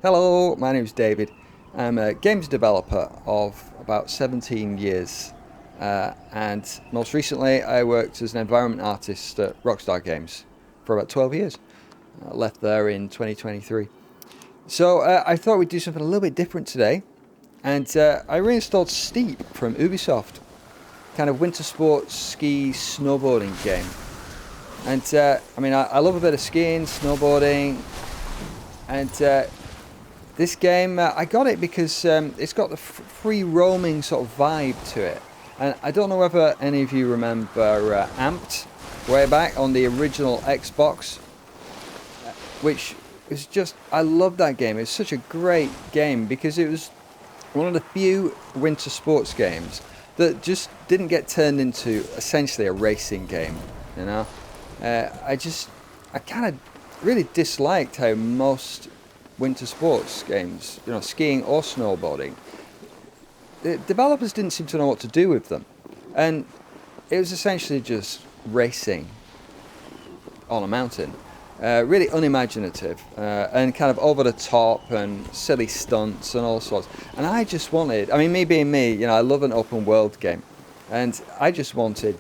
Hello, my name's David. I'm a games developer of about 17 years and most recently I worked as an environment artist at Rockstar Games for about 12 years. I left there in 2023. So I thought we'd do something a little bit different today, and I reinstalled Steep from Ubisoft, kind of winter sports ski snowboarding game. And I love a bit of skiing, snowboarding, and this game, I got it because it's got the free roaming sort of vibe to it. And I don't know whether any of you remember Amped, way back on the original Xbox, which is just, I love that game. It's such a great game because it was one of the few winter sports games that just didn't get turned into essentially a racing game, you know? I kind of really disliked how most winter sports games, you know, skiing or snowboarding, the developers didn't seem to know what to do with them. And it was essentially just racing on a mountain. Really unimaginative and kind of over the top and silly stunts and all sorts. And I just wanted, I mean, me being me, you know, I love an open world game. And I just wanted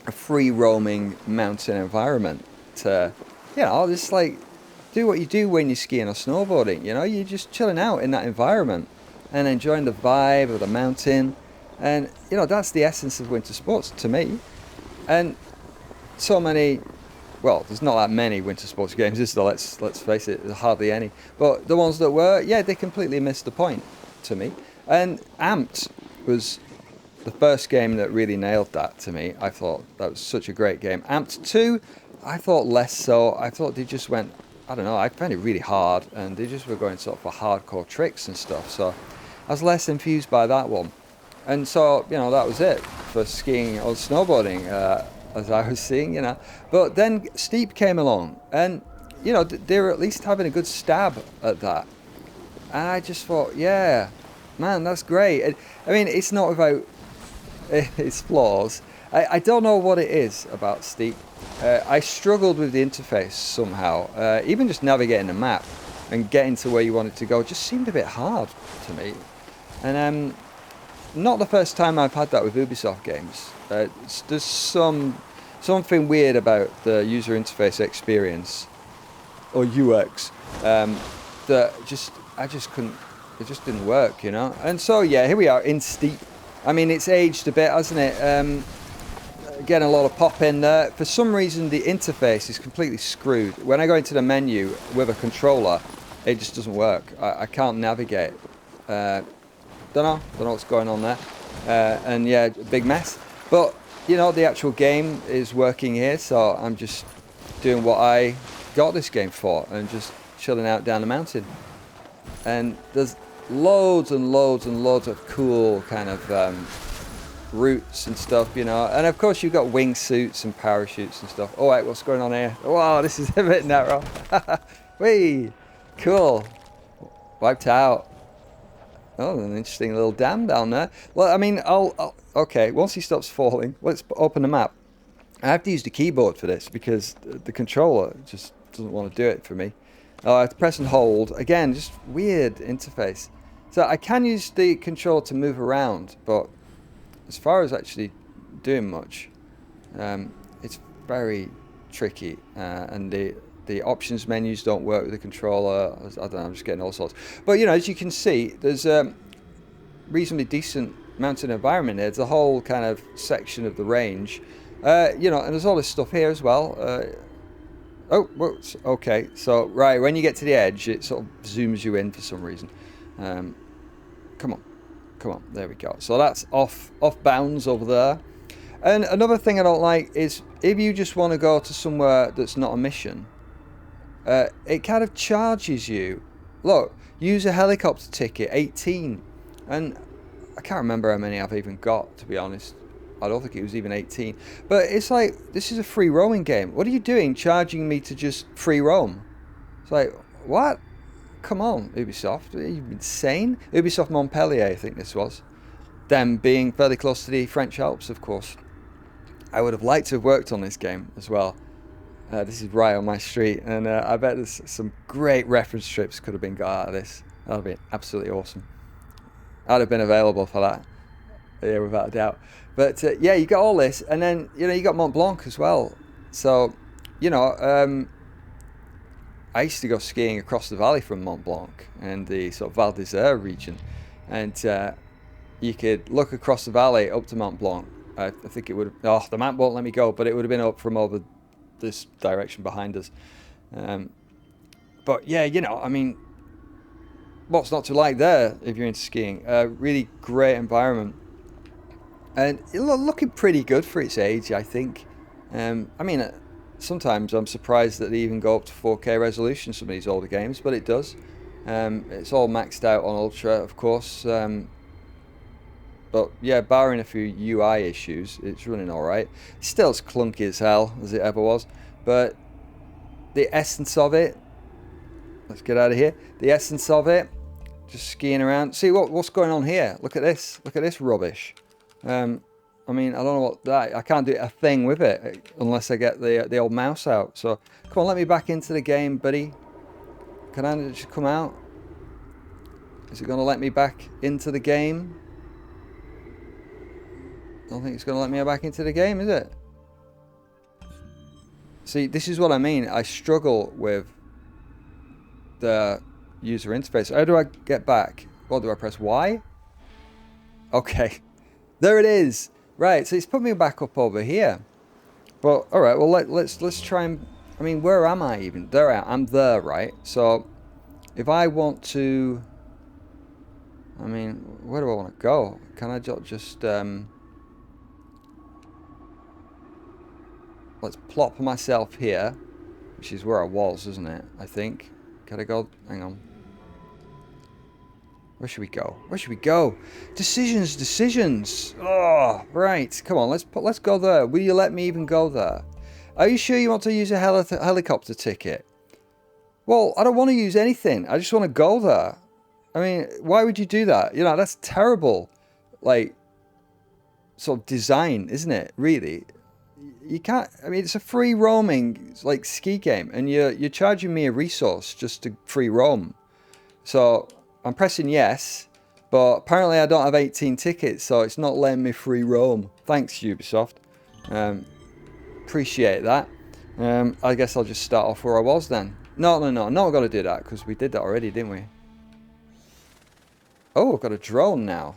a free roaming mountain environment to, you know, just like do what you do when you're skiing or snowboarding. You know, you're just chilling out in that environment and enjoying the vibe of the mountain. And, you know, that's the essence of winter sports to me. And so many, well, there's not that many winter sports games, is there? Let's face it, there's hardly any. But the ones that were, yeah, they completely missed the point to me. And Amped was the first game that really nailed that to me. I thought that was such a great game. Amped 2, I thought less so. I thought they just went, I don't know, I found it really hard, and they just were going sort of for hardcore tricks and stuff. So I was less enthused by that one. And so, you know, that was it for skiing or snowboarding, as I was seeing, you know. But then Steep came along, and, you know, they were at least having a good stab at that. And I just thought, yeah, man, that's great. I mean, it's not without its flaws. I don't know what it is about Steep. I struggled with the interface somehow. Even just navigating the map and getting to where you wanted to go just seemed a bit hard to me. And not the first time I've had that with Ubisoft games. There's something weird about the user interface experience, or UX, that I just couldn't, it just didn't work, you know. And so yeah, here we are in Steep. I mean, it's aged a bit, hasn't it? Getting a lot of pop in there. For some reason, the interface is completely screwed. When I go into the menu with a controller, it just doesn't work. I can't navigate. Don't know what's going on there. And yeah, big mess. But, you know, the actual game is working here, so I'm just doing what I got this game for, and just chilling out down the mountain. And there's loads and loads and loads of cool kind of routes and stuff, you know. And of course you've got wingsuits and parachutes and stuff. Oh wait, what's going on here? Wow, this is a bit narrow. Whee! Cool. Wiped out. Oh, an interesting little dam down there. Well, I mean, okay, once he stops falling, let's open the map. I have to use the keyboard for this because the controller just doesn't want to do it for me. Oh, I have to press and hold. Again, just weird interface. So I can use the controller to move around, but as far as actually doing much, it's very tricky, and the options menus don't work with the controller. I don't know, I'm just getting all sorts. But, you know, as you can see, there's a reasonably decent mountain environment here. There's a whole kind of section of the range, you know, and there's all this stuff here as well. Oh, well, okay, so, right, when you get to the edge, it sort of zooms you in for some reason. Come on, there we go. So that's off bounds over there. And another thing I don't like is if you just want to go to somewhere that's not a mission, it kind of charges you. Look, use a helicopter ticket, 18. And I can't remember how many I've even got, to be honest. I don't think it was even 18. But it's like, this is a free roaming game. What are you doing charging me to just free roam? It's like, what? Come on, Ubisoft. Are you insane? Ubisoft Montpellier, I think this was. Them being fairly close to the French Alps, of course. I would have liked to have worked on this game as well. This is right on my street, and I bet there's some great reference strips could have been got out of this. That would have been absolutely awesome. I'd have been available for that, yeah, without a doubt. But yeah, you got all this, and then you got Mont Blanc as well. So I used to go skiing across the valley from Mont Blanc and the sort of Val d'Isère region, and you could look across the valley up to Mont Blanc. I think it would. Oh, the map won't let me go, but it would have been up from over this direction behind us. But yeah, I mean, what's not to like there if you're into skiing? Really great environment, and looking pretty good for its age, I think. I mean, sometimes I'm surprised that they even go up to 4K resolution, some of these older games, but it does. It's all maxed out on Ultra, of course. But yeah, barring a few UI issues, it's running alright. Still as clunky as hell as it ever was. But the essence of it, let's get out of here. The essence of it, just skiing around. See what's going on here. Look at this. Look at this rubbish. I mean, I don't know what that. I can't do a thing with it unless I get the old mouse out. So come on, let me back into the game, buddy. Can I just come out? Is it going to let me back into the game? I don't think it's going to let me back into the game, is it? See, this is what I mean. I struggle with the user interface. How do I get back? What do I press? Y? Okay. There it is. Right, so it's put me back up over here. But, alright, well, let's try and... I mean, where am I even? There I am. I'm there, right? So, if I want to... I mean, where do I want to go? Can I just... Let's plop myself here, which is where I was, isn't it? I think. Can I go? Hang on. Where should we go? Where should we go? Decisions. Oh, right. Come on, let's go there. Will you let me even go there? Are you sure you want to use a helicopter ticket? Well, I don't want to use anything. I just want to go there. I mean, why would you do that? That's terrible. Like, sort of design, isn't it? Really. You can't. I mean, it's a free roaming like ski game, and you're charging me a resource just to free roam. So I'm pressing yes, but apparently I don't have 18 tickets, so it's not letting me free roam. Thanks, Ubisoft. Appreciate that. I guess I'll just start off where I was then. No, I've got to do that because we did that already, didn't we? Oh, I've got a drone now.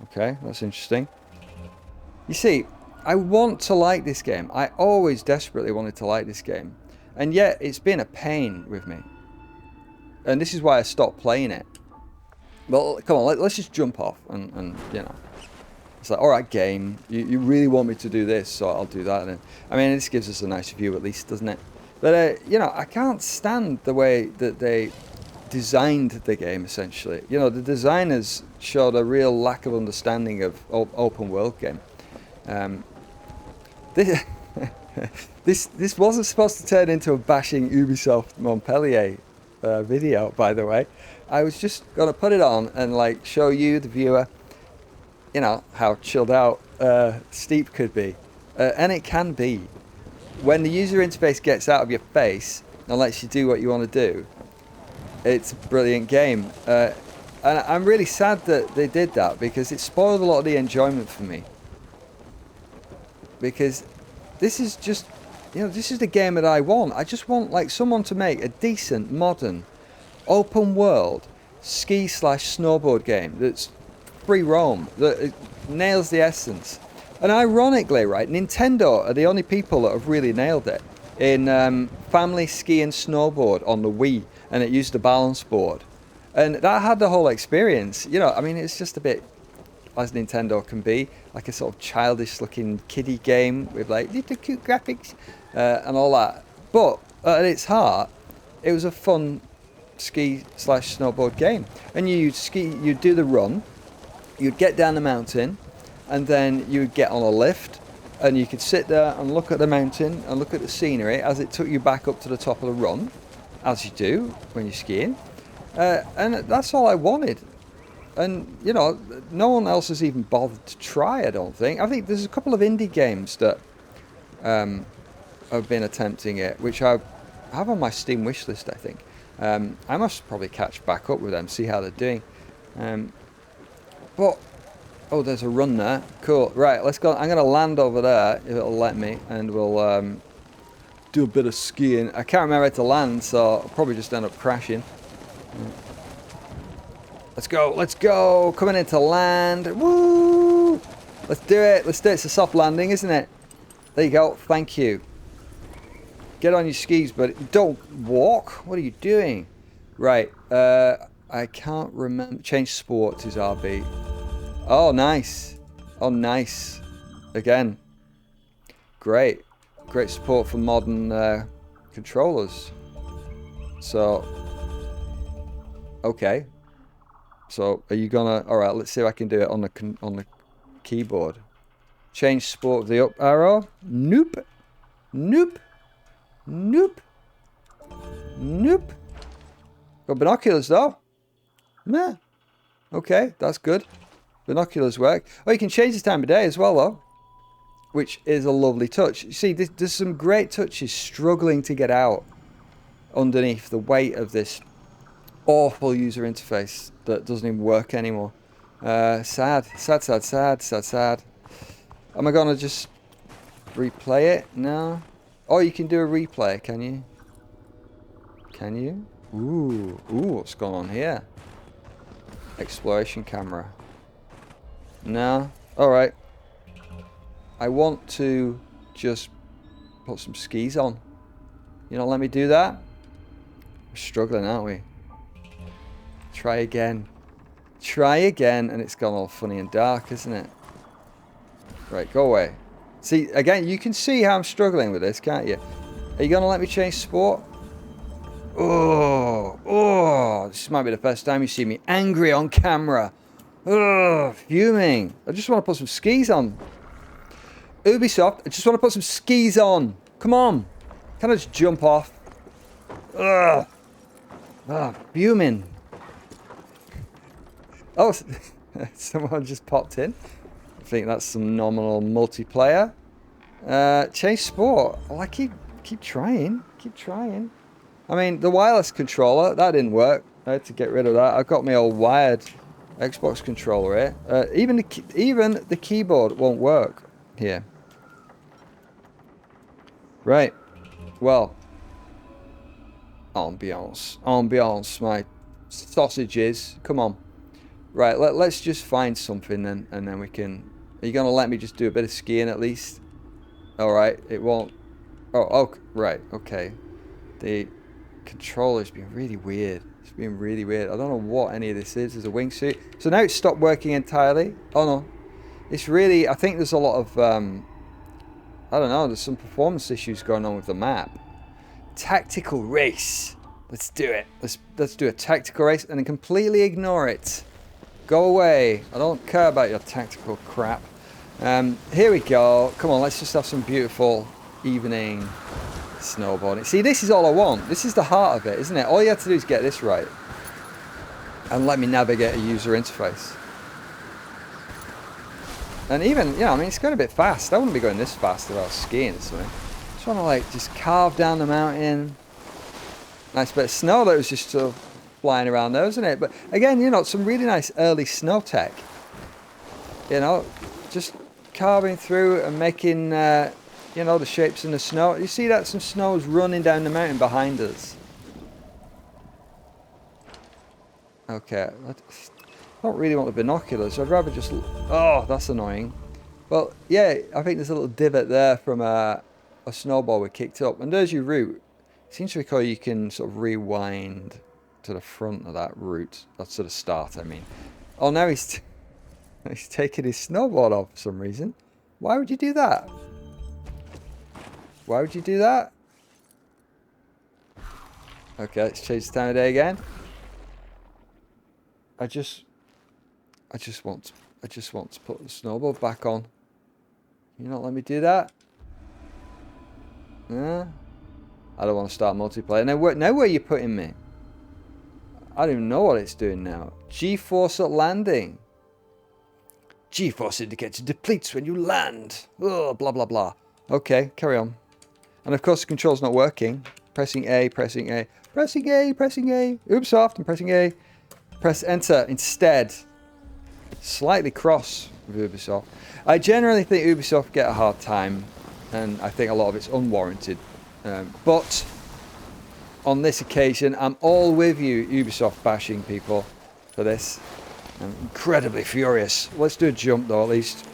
Okay, that's interesting. You see, I want to like this game. I always desperately wanted to like this game. And yet, it's been a pain with me. And this is why I stopped playing it. Well, come on, let's just jump off. And it's like, alright, game. You really want me to do this, so I'll do that. And I mean, this gives us a nice view at least, doesn't it? But, I can't stand the way that they designed the game, essentially. The designers showed a real lack of understanding of open world game. This wasn't supposed to turn into a bashing Ubisoft Montpellier video, by the way. I was just gonna put it on and like show you, the viewer, how chilled out Steep could be, and it can be. When the user interface gets out of your face and lets you do what you want to do, it's a brilliant game. And I'm really sad that they did that because it spoiled a lot of the enjoyment for me. Because this is just, this is the game that I want. I just want like someone to make a decent, modern, open world ski/snowboard game that's free roam, that nails the essence. And ironically, right, Nintendo are the only people that have really nailed it in family ski and snowboard on the Wii, and it used a balance board. And that had the whole experience. I mean, it's just a bit, as Nintendo can be, like a sort of childish looking kiddie game with like little cute graphics and all that. But at its heart, it was a fun ski/snowboard game. And you'd do the run, you'd get down the mountain, and then you would get on a lift, and you could sit there and look at the mountain and look at the scenery as it took you back up to the top of the run, as you do when you're skiing. And that's all I wanted. And, no one else has even bothered to try, I don't think. I think there's a couple of indie games that have been attempting it, which I have on my Steam wish list, I think. I must probably catch back up with them, see how they're doing. But, oh, there's a run there. Cool. Right, let's go. I'm going to land over there, if it'll let me, and we'll do a bit of skiing. I can't remember where to land, so I'll probably just end up crashing. Let's go, let's go. Coming into land. Woo! Let's do it. Let's do it. It's a soft landing, isn't it? There you go. Thank you. Get on your skis, but don't walk. What are you doing? Right. I can't remember. Change sport to RB. Oh, nice. Oh, nice. Again. Great. Great support for modern controllers. So, okay. So, are you gonna? All right. Let's see if I can do it on the keyboard. Change sport with the up arrow. Nope. Nope. Nope. Nope. Got binoculars though. Nah. Okay, that's good. Binoculars work. Oh, you can change the time of day as well though, which is a lovely touch. You see, there's some great touches struggling to get out underneath the weight of this awful user interface that doesn't even work anymore. Sad. Sad, sad, sad, sad, sad. Am I gonna just replay it? No. Oh, you can do a replay, can you? Can you? Ooh, what's going on here? Exploration camera. No. Alright. I want to just put some skis on. You know, let me do that. We're struggling, aren't we? Try again. Try again, and it's gone all funny and dark, isn't it? Right, go away. See, again, you can see how I'm struggling with this, can't you? Are you going to let me change sport? Oh, this might be the first time you see me angry on camera. Oh, fuming. I just want to put some skis on. Ubisoft, I just want to put some skis on. Come on. Can I just jump off? Ugh. Oh, fuming. Oh, someone just popped in. I think that's some nominal multiplayer. Change sport. Well, I keep trying. Keep trying. I mean, the wireless controller, that didn't work. I had to get rid of that. I've got my old wired Xbox controller here. Even the keyboard won't work here. Right. Well. Ambiance. Ambiance, my sausages. Come on. Right, let's just find something then, and then we can... Are you going to let me just do a bit of skiing at least? Alright, it won't... Oh, right, okay. The controller's been really weird. It's been really weird. I don't know what any of this is. There's a wingsuit. So now it's stopped working entirely. Oh no. It's really... I think there's a lot of... I don't know, there's some performance issues going on with the map. Tactical race. Let's do it. Let's do a tactical race and then completely ignore it. Go away. I don't care about your tactical crap. Here we go. Come on, let's just have some beautiful evening snowboarding. See, this is all I want. This is the heart of it, isn't it? All you have to do is get this right. And let me navigate a user interface. And even, you know, I mean, it's going a bit fast. I wouldn't be going this fast if I was skiing or something. I just want to, like, just carve down the mountain. Nice bit of snow that was just sort of flying around there, isn't it? But again, you know, some really nice early snow tech. You know, just carving through and making, you know, the shapes in the snow. You see that some snow is running down the mountain behind us. Okay, I don't really want the binoculars. I'd rather just... Oh, that's annoying. Well, yeah, I think there's a little divot there from a snowball we kicked up. And there's your route. It seems to recall you can sort of rewind to the front of that route. That's to the start, I mean. Oh, now he's taking his snowboard off for some reason. Why would you do that? Why would you do that? Okay, let's change the time of day again. I just want to put the snowboard back on. Can you not let me do that? Yeah. I don't want to start multiplayer. Now where are you putting me? I don't even know what it's doing now. GeForce at landing. GeForce indicator depletes when you land. Oh, blah, blah, blah. Okay, carry on. And of course the control's not working. Pressing A, pressing A, pressing A, pressing A. Ubisoft, I'm pressing A. Press enter instead. Slightly cross with Ubisoft. I generally think Ubisoft get a hard time, and I think a lot of it's unwarranted. But on this occasion, I'm all with you, Ubisoft bashing people, for this. I'm incredibly furious. Let's do a jump though, at least.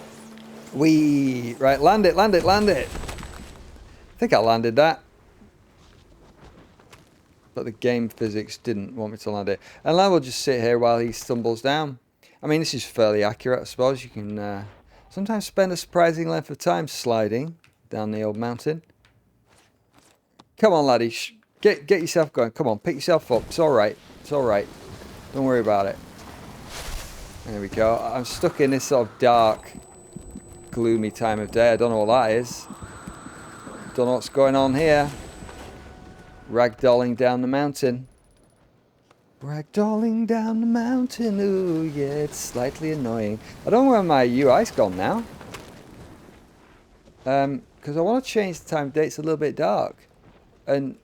Whee! Right, land it, land it, land it! I think I landed that. But the game physics didn't want me to land it. And now we'll just sit here while he stumbles down. I mean, this is fairly accurate, I suppose. You can sometimes spend a surprising length of time sliding down the old mountain. Come on, laddie. Get yourself going. Come on, pick yourself up. It's alright. It's alright. Don't worry about it. There we go. I'm stuck in this sort of dark, gloomy time of day. I don't know what that is. Don't know what's going on here. Ragdolling down the mountain. Ragdolling down the mountain. Ooh, yeah, it's slightly annoying. I don't know where my UI's gone now. Because I want to change the time of day. It's a little bit dark. And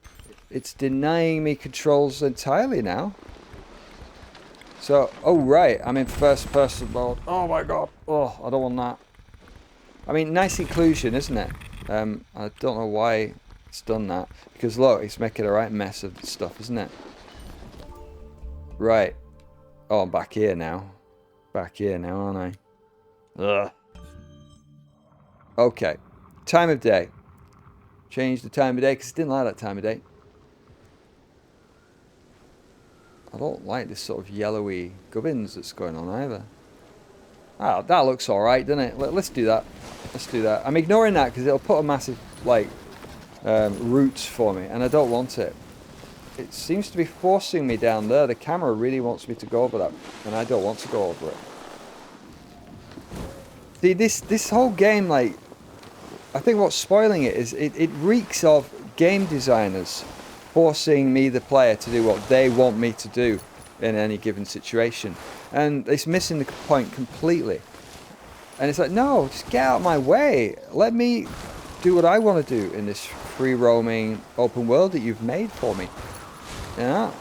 it's denying me controls entirely now. So, oh right, I'm in first person mode. Oh my god. Oh, I don't want that. I mean, nice inclusion, isn't it? I don't know why it's done that. Because look, it's making a right mess of the stuff, isn't it? Right. Oh, I'm back here now. Back here now, aren't I? Ugh. Okay. Time of day. Change the time of day because I didn't like that time of day. I don't like this sort of yellowy gubbins that's going on either. Ah, that looks alright, doesn't it? Let's do that. Let's do that. I'm ignoring that because it'll put a massive, like, roots for me, and I don't want it. It seems to be forcing me down there. The camera really wants me to go over that, and I don't want to go over it. See, this whole game, like, I think what's spoiling it is it reeks of game designers forcing me, the player, to do what they want me to do in any given situation. And it's missing the point completely. And it's like, no, just get out of my way. Let me do what I want to do in this free roaming open world that you've made for me. You know?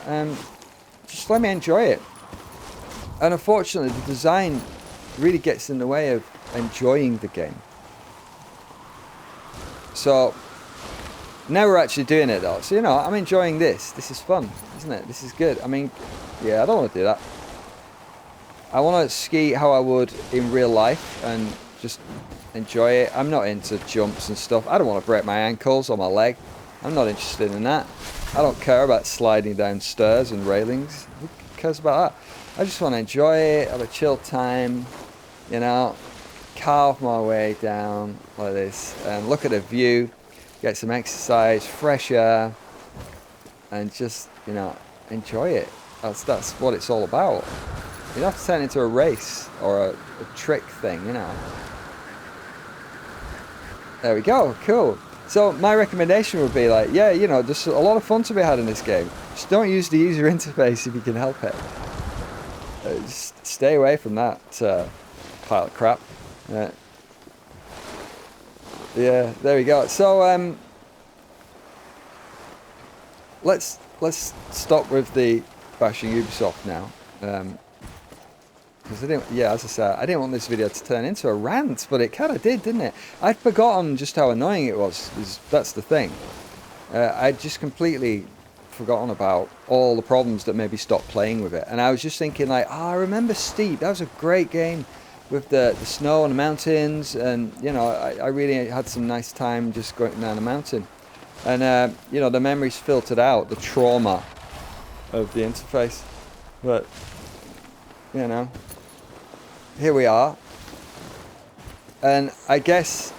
Just let me enjoy it. And unfortunately, the design really gets in the way of enjoying the game. So now we're actually doing it though. So, you know, I'm enjoying this. This is fun, isn't it? This is good. I mean, yeah, I don't want to do that. I want to ski how I would in real life and just enjoy it. I'm not into jumps and stuff. I don't want to break my ankles or my leg. I'm not interested in that. I don't care about sliding down stairs and railings. Who cares about that? I just want to enjoy it, have a chill time, you know, carve my way down like this and look at the view, get some exercise, fresh air, and just, you know, enjoy it. That's what it's all about. You don't have to turn it into a race or a trick thing, you know. There we go, cool. So my recommendation would be like, yeah, you know, there's a lot of fun to be had in this game. Just don't use the user interface if you can help it. Just stay away from that pile of crap. Yeah, there we go. So let's stop with the bashing Ubisoft now. Because as I said, I didn't want this video to turn into a rant, but it kind of did, didn't it? I'd forgotten just how annoying it was. That's the thing. I'd just completely forgotten about all the problems that made me stop playing with it. And I was just thinking like, I remember Steep. That was a great game with the snow and the mountains. And, you know, I really had some nice time just going down the mountain. And, you know, the memories filtered out, the trauma of the interface. But, you know, here we are. And I guess,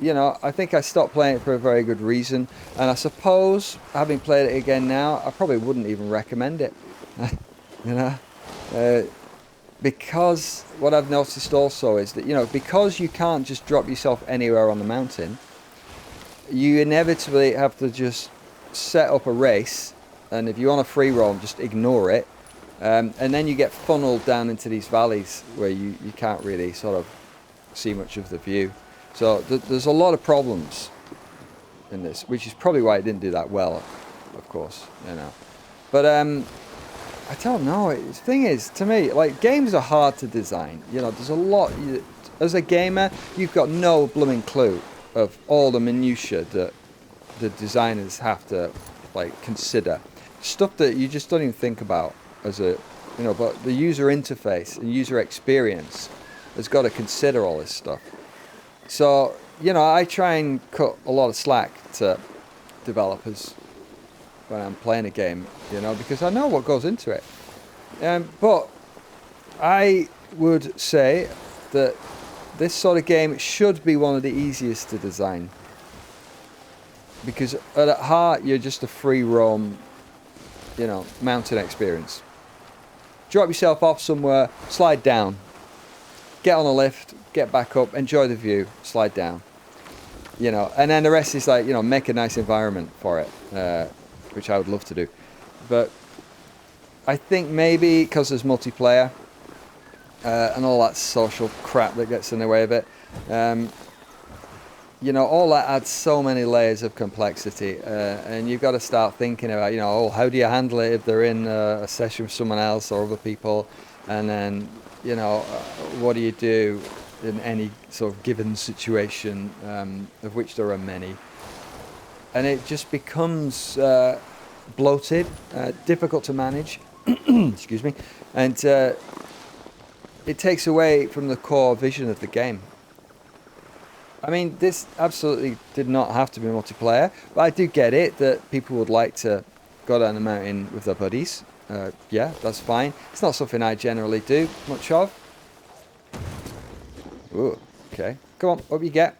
you know, I think I stopped playing it for a very good reason. And I suppose, having played it again now, I probably wouldn't even recommend it. You know? Because what I've noticed also is that, you know, because you can't just drop yourself anywhere on the mountain, you inevitably have to just set up a race. And if you're on a free roam, just ignore it. And then you get funneled down into these valleys where you can't really sort of see much of the view. So there's a lot of problems in this, which is probably why it didn't do that well, of course, you know. But I don't know. The thing is, to me, like, games are hard to design. You know, there's a lot. As a gamer, you've got no blooming clue of all the minutiae that the designers have to, like, consider. Stuff that you just don't even think about as a, you know, but the user interface and user experience has got to consider all this stuff. So, you know, I try and cut a lot of slack to developers when I'm playing a game, you know, because I know what goes into it. But I would say that this sort of game should be one of the easiest to design, because at heart you're just a free roam, you know, mountain experience. Drop yourself off somewhere, slide down, get on a lift, get back up, enjoy the view, slide down, you know, and then the rest is like, you know, make a nice environment for it, which I would love to do. But I think maybe because there's multiplayer and all that social crap that gets in the way of it, you know, all that adds so many layers of complexity, and you've got to start thinking about, you know, oh, how do you handle it if they're in a session with someone else or other people, and then, you know, what do you do in any sort of given situation, of which there are many, and it just becomes bloated, difficult to manage, excuse me, and it takes away from the core vision of the game. I mean, this absolutely did not have to be multiplayer, but I do get it that people would like to go down the mountain with their buddies. Yeah, that's fine. It's not something I generally do much of. Ooh, okay. Come on, up you get.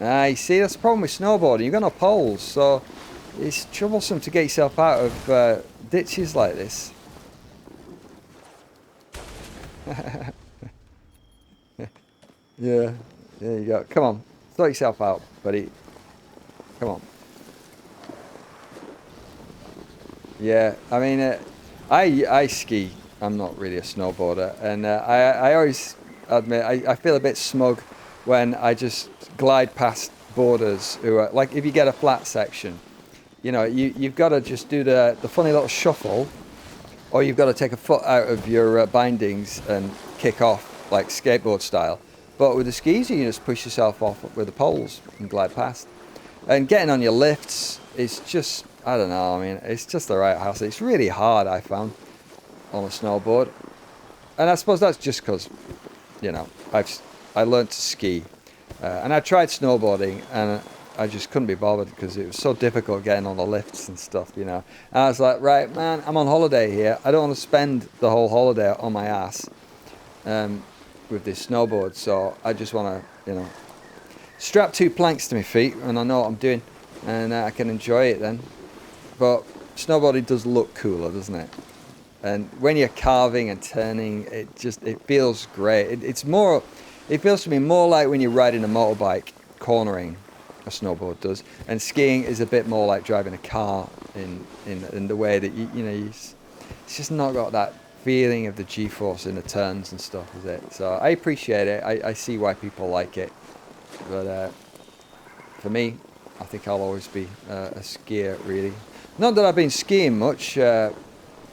You see, that's the problem with snowboarding. You've got no poles, so it's troublesome to get yourself out of ditches like this. Yeah. There you go. Come on. Sort yourself out, buddy. Come on. Yeah, I mean, I ski. I'm not really a snowboarder. And I always admit, I feel a bit smug when I just glide past boarders who are, like, if you get a flat section, you know, you've got to just do the funny little shuffle, or you've got to take a foot out of your bindings and kick off, like skateboard style. But with the skis, you just push yourself off with the poles and glide past. And getting on your lifts is just, I don't know, I mean, it's just the right hassle. It's really hard, I found, on a snowboard. And I suppose that's just because, you know, I learned to ski. And I tried snowboarding, and I just couldn't be bothered because it was so difficult getting on the lifts and stuff, you know. And I was like, right, man, I'm on holiday here. I don't want to spend the whole holiday on my ass. With this snowboard, so I just want to, you know, strap 2 planks to my feet, and I know what I'm doing, and I can enjoy it then. But snowboarding does look cooler, doesn't it? And when you're carving and turning, it feels great. It feels to me more like when you're riding a motorbike, cornering, a snowboard does, and skiing is a bit more like driving a car in the way that you know, it's just not got that feeling of the GeForce in the turns and stuff, is it? So I appreciate it. I see why people like it, but for me, I think I'll always be a skier, really. Not that I've been skiing much over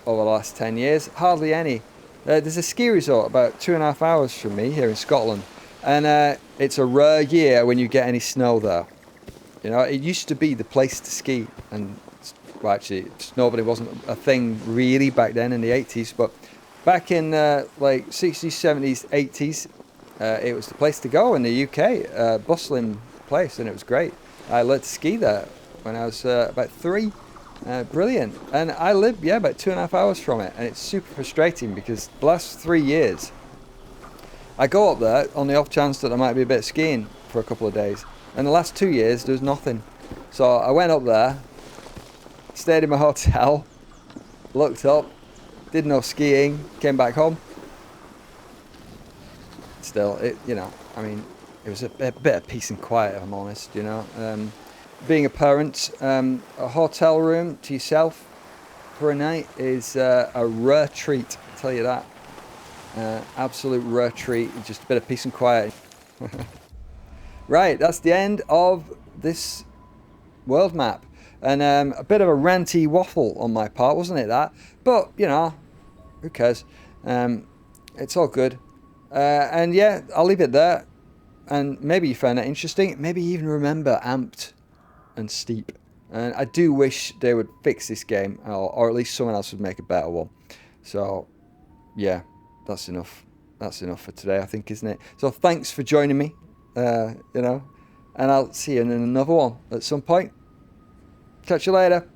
the last 10 years, hardly any. There's a ski resort about 2.5 hours from me here in Scotland, and it's a rare year when you get any snow there. You know, it used to be the place to ski, and well, actually, snowboarding wasn't a thing really back then in the 80s, but back in like 60s, 70s, 80s, it was the place to go in the UK, bustling place, and it was great. I learned to ski there when I was about 3. Brilliant. And I live, about 2.5 hours from it, and it's super frustrating because the last 3 years, I go up there on the off chance that there might be a bit of skiing for a couple of days, and the last 2 years, there was nothing. So I went up there, stayed in my hotel, looked up, did no skiing, came back home. Still, you know, I mean, it was a bit of peace and quiet, if I'm honest, you know. Being a parent, a hotel room to yourself for a night is a rare treat, I'll tell you that. Absolute rare treat, just a bit of peace and quiet. Right, that's the end of this world map. And a bit of a ranty waffle on my part, wasn't it, that? But, you know, who cares? It's all good. And yeah, I'll leave it there. And maybe you found that interesting. Maybe you even remember Amped and Steep. And I do wish they would fix this game, or at least someone else would make a better one. So, yeah, that's enough. That's enough for today, I think, isn't it? So thanks for joining me, you know, and I'll see you in another one at some point. Catch you later.